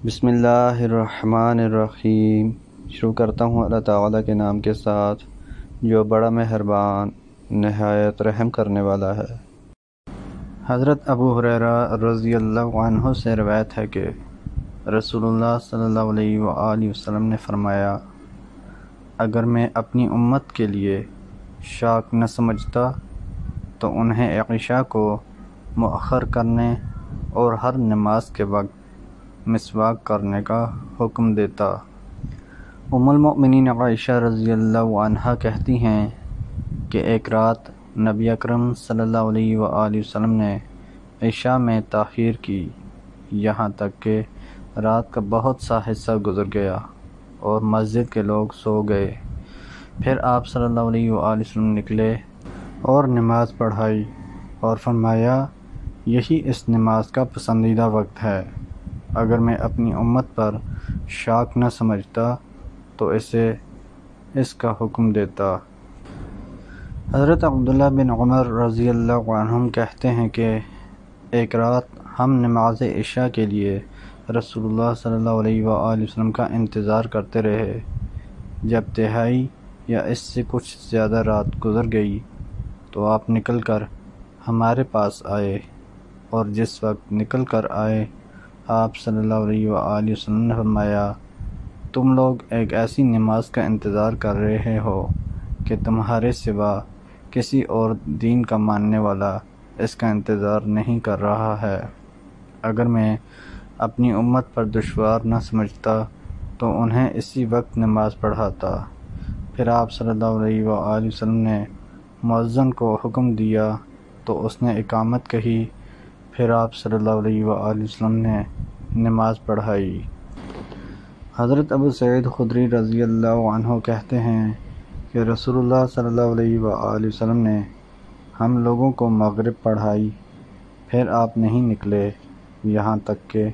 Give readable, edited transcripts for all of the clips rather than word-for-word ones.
بسم اللہ الرحمن الرحیم۔ شروع کرتا ہوں اللہ تعالیٰ کے نام کے ساتھ جو بڑا مہربان نہایت رحم کرنے والا ہے۔ حضرت ابو ہریرہ رضی اللہ عنہ سے روایت ہے کہ رسول اللہ صلی اللہ علیہ وآلہ وسلم نے فرمایا، اگر میں اپنی امت کے لیے شاک نہ سمجھتا تو انہیں عشاء کو مؤخر کرنے اور ہر نماز کے وقت مسواک کرنے کا حکم دیتا۔ ام المؤمنین عائشہ رضی اللہ عنہا کہتی ہیں کہ ایک رات نبی اکرم صلی اللہ علیہ وآلہ وسلم نے عشاء میں تاخیر کی، یہاں تک کہ رات کا بہت سا حصہ گزر گیا اور مسجد کے لوگ سو گئے۔ پھر آپ صلی اللہ علیہ وآلہ وسلم نکلے اور نماز پڑھائی اور فرمایا، یہی اس نماز کا پسندیدہ وقت ہے۔ اگر میں اپنی امت پر شاک نہ سمجھتا تو اسے اس کا حکم دیتا۔ حضرت عبداللہ بن عمر رضی اللہ عنہم کہتے ہیں کہ ایک رات ہم نماز عشاء کے لیے رسول اللہ صلی اللہ علیہ وآلہ وسلم کا انتظار کرتے رہے۔ جب تہائی یا اس سے کچھ زیادہ رات گزر گئی تو آپ نکل کر ہمارے پاس آئے، اور جس وقت نکل کر آئے آپ صلی اللہ علیہ وآلہ وسلم نے فرمایا، تم لوگ ایک ایسی نماز کا انتظار کر رہے ہو کہ تمہارے سوا کسی اور دین کا ماننے والا اس کا انتظار نہیں کر رہا ہے۔ اگر میں اپنی امت پر دشوار نہ سمجھتا تو انہیں اسی وقت نماز پڑھاتا۔ پھر آپ صلی اللہ علیہ وآلہ وسلم نے مؤذن کو حکم دیا تو اس نے اقامت کہی، پھر آپ صلی اللہ علیہ وآلہ وسلم نے نماز پڑھائی۔ حضرت ابو سعید خدری رضی اللہ عنہ کہتے ہیں کہ رسول اللہ صلی اللہ علیہ وآلہ وسلم نے ہم لوگوں کو مغرب پڑھائی، پھر آپ نہیں نکلے یہاں تک کہ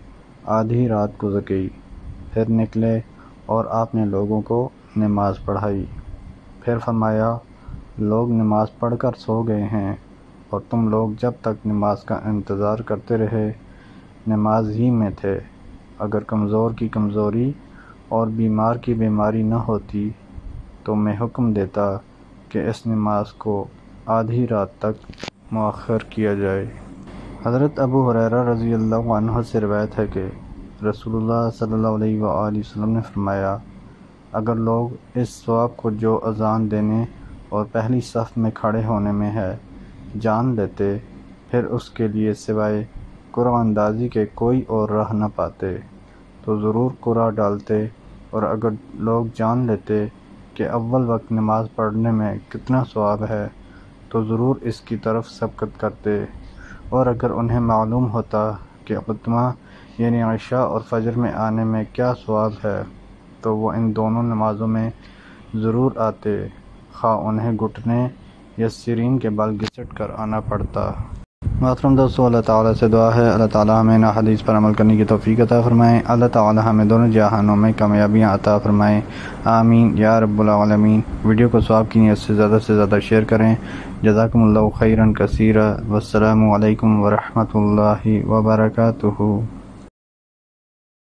آدھی رات گزر گئی، پھر نکلے اور آپ نے لوگوں کو نماز پڑھائی، پھر فرمایا، لوگ نماز پڑھ کر سو گئے ہیں اور تم لوگ جب تک نماز کا انتظار کرتے رہے نماز ہی میں تھے۔ اگر کمزور کی کمزوری اور بیمار کی بیماری نہ ہوتی تو میں حکم دیتا کہ اس نماز کو آدھی رات تک مؤخر کیا جائے۔ حضرت ابو ہریرہ رضی اللہ عنہ سے روایت ہے کہ رسول اللہ صلی اللہ علیہ وآلہ وسلم نے فرمایا، اگر لوگ اس ثواب کو جو اذان دینے اور پہلی صف میں کھڑے ہونے میں ہے جان لیتے، پھر اس کے لیے سوائے قرعہ اندازی کے کوئی اور راہ نہ پاتے تو ضرور قرعہ ڈالتے، اور اگر لوگ جان لیتے کہ اول وقت نماز پڑھنے میں کتنا ثواب ہے تو ضرور اس کی طرف سبقت کرتے، اور اگر انہیں معلوم ہوتا کہ عتمہ یعنی عشاء اور فجر میں آنے میں کیا ثواب ہے تو وہ ان دونوں نمازوں میں ضرور آتے، خواہ انہیں گھٹنے یا سرین کے بل گھسٹ کر آنا پڑتا۔ محترم دوستو، اللہ تعالیٰ سے دعا ہے اللہ تعالیٰ ہمیں نا حدیث پر عمل کرنے کی توفیق عطا فرمائیں، اللہ تعالیٰ ہمیں دونوں جہانوں میں کامیابیاں عطا فرمائیں، آمین یا رب العالمین۔ ویڈیو کو ثواب کی نیت سے زیادہ شیئر کریں۔ جزاکم اللہ خیرا کثیرا، والسلام علیکم ورحمۃ اللہ وبرکاتہ۔